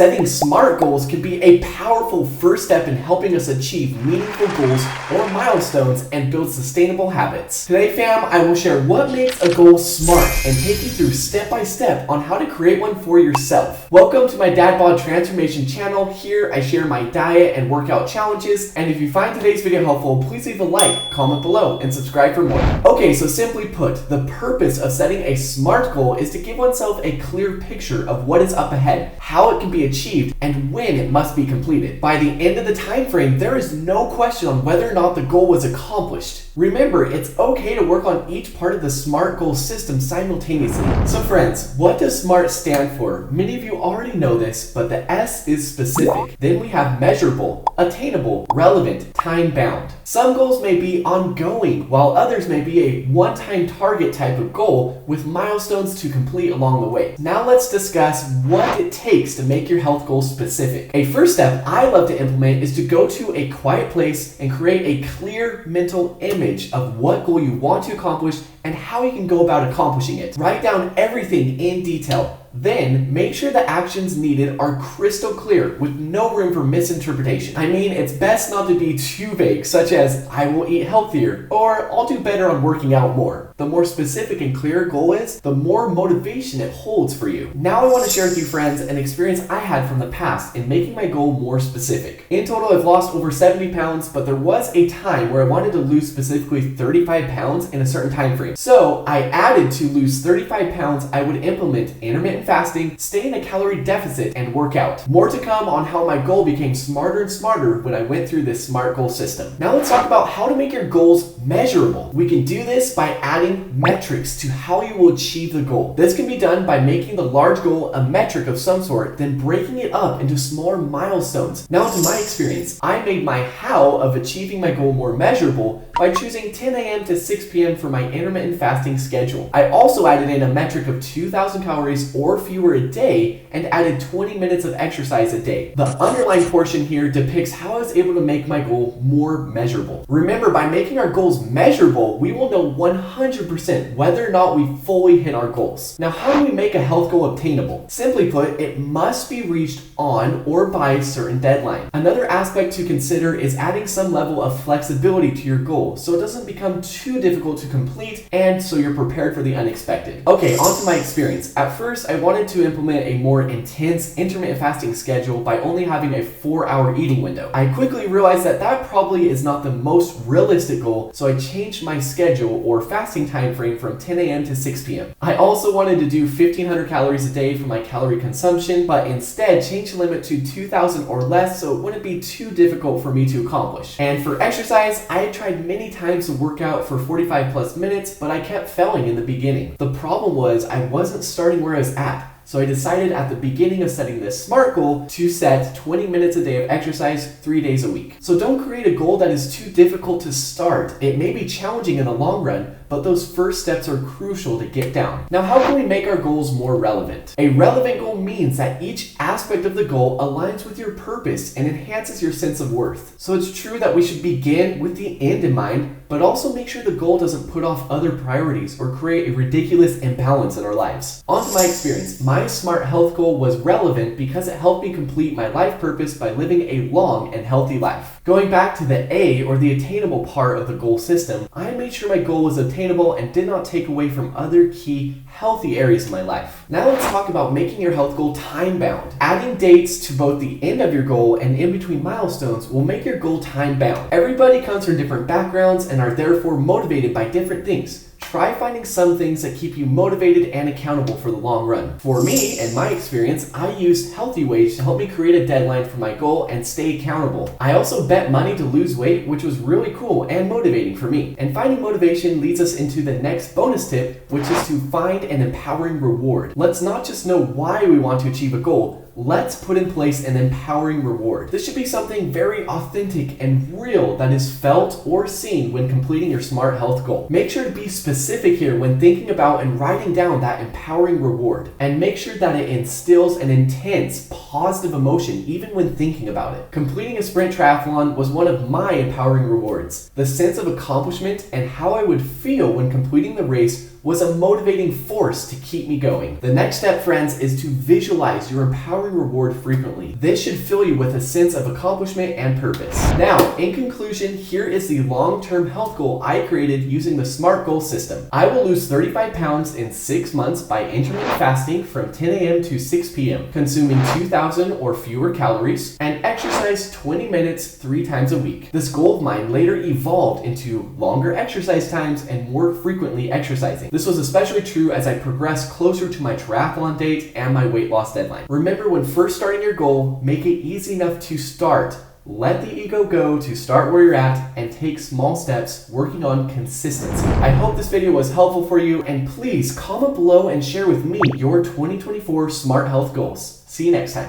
Setting SMART goals can be a powerful first step in helping us achieve meaningful goals or milestones and build sustainable habits. Today, fam, I will share what makes a goal SMART and take you through step by step on how to create one for yourself. Welcome to my dadbod transformation channel. Here I share my diet and workout challenges, and if you find today's video helpful, please leave a like, comment below, and subscribe for more. Okay, so simply put, the purpose of setting a SMART goal is to give oneself a clear picture of what is up ahead, how it can be achieved, and when it must be completed. By the end of the time frame, there is no question on whether or not the goal was accomplished. Remember, it's okay to work on each part of the SMART goal system simultaneously. So friends, what does SMART stand for? Many of you already know this, but the S is specific. Then we have measurable, attainable, relevant, time-bound. Some goals may be ongoing, while others may be a one-time target type of goal with milestones to complete along the way. Now let's discuss what it takes to make your health goals specific. A first step I love to implement is to go to a quiet place and create a clear mental image of what goal you want to accomplish and how you can go about accomplishing it. Write down everything in detail. Then, make sure the actions needed are crystal clear with no room for misinterpretation. I mean, it's best not to be too vague, such as, I will eat healthier, or I'll do better on working out more. The more specific and clear a goal is, the more motivation it holds for you. Now I want to share with you, friends, an experience I had from the past in making my goal more specific. In total, I've lost over 70 pounds, but there was a time where I wanted to lose specifically 35 pounds in a certain time frame. So, I added to lose 35 pounds, I would implement intermittent fasting, stay in a calorie deficit, and work out. More to come on how my goal became smarter and smarter when I went through this SMART goal system. Now let's talk about how to make your goals measurable. We can do this by adding metrics to how you will achieve the goal. This can be done by making the large goal a metric of some sort, then breaking it up into smaller milestones. Now to my experience, I made my how of achieving my goal more measurable by choosing 10 a.m. to 6 p.m. for my intermittent fasting schedule. I also added in a metric of 2,000 calories or fewer a day and added 20 minutes of exercise a day. The underlying portion here depicts how I was able to make my goal more measurable. Remember, by making our goals measurable, we will know 100% whether or not we fully hit our goals. Now, how do we make a health goal obtainable? Simply put, it must be reached on or by a certain deadline. Another aspect to consider is adding some level of flexibility to your goal so it doesn't become too difficult to complete and so you're prepared for the unexpected. Okay, on to my experience. At first, I wanted to implement a more intense intermittent fasting schedule by only having a 4-hour eating window. I quickly realized that that probably is not the most realistic goal, so I changed my schedule or fasting time frame from 10 a.m. to 6 p.m. I also wanted to do 1,500 calories a day for my calorie consumption, but instead changed the limit to 2,000 or less so it wouldn't be too difficult for me to accomplish. And for exercise, I had tried many times to work out for 45 plus minutes, but I kept failing in the beginning. The problem was I wasn't starting where I was at. So I decided at the beginning of setting this SMART goal to set 20 minutes a day of exercise 3 days a week. So don't create a goal that is too difficult to start. It may be challenging in the long run, but those first steps are crucial to get down. Now, how can we make our goals more relevant? A relevant goal means that each aspect of the goal aligns with your purpose and enhances your sense of worth. So it's true that we should begin with the end in mind, but also make sure the goal doesn't put off other priorities or create a ridiculous imbalance in our lives. On to my experience. My SMART health goal was relevant because it helped me complete my life purpose by living a long and healthy life. Going back to the A, or the attainable part of the goal system, I made sure my goal was attainable and did not take away from other key healthy areas of my life. Now let's talk about making your health goal time-bound. Adding dates to both the end of your goal and in between milestones will make your goal time-bound. Everybody comes from different backgrounds and are therefore motivated by different things. Try finding some things that keep you motivated and accountable for the long run. For me, and my experience, I used healthy weights to help me create a deadline for my goal and stay accountable. I also bet money to lose weight, which was really cool and motivating for me. And finding motivation leads us into the next bonus tip, which is to find an empowering reward. Let's not just know why we want to achieve a goal, let's put in place an empowering reward. This should be something very authentic and real that is felt or seen when completing your SMART health goal. Make sure to be specific here when thinking about and writing down that empowering reward, and make sure that it instills an intense, positive emotion even when thinking about it. Completing a sprint triathlon was one of my empowering rewards. The sense of accomplishment and how I would feel when completing the race was a motivating force to keep me going. The next step, friends, is to visualize your empowering reward frequently. This should fill you with a sense of accomplishment and purpose. Now, in conclusion, here is the long-term health goal I created using the S.M.A.R.T goal system. I will lose 35 pounds in 6 months by intermittent fasting from 10 a.m. to 6 p.m., consuming 2,000 or fewer calories, and exercise 20 minutes 3 times a week. This goal of mine later evolved into longer exercise times and more frequently exercising. This was especially true as I progressed closer to my triathlon date and my weight loss deadline. Remember, when first starting your goal, make it easy enough to start. Let the ego go to start where you're at and take small steps working on consistency. I hope this video was helpful for you, and please comment below and share with me your 2024 S.M.A.R.T health goals. See you next time.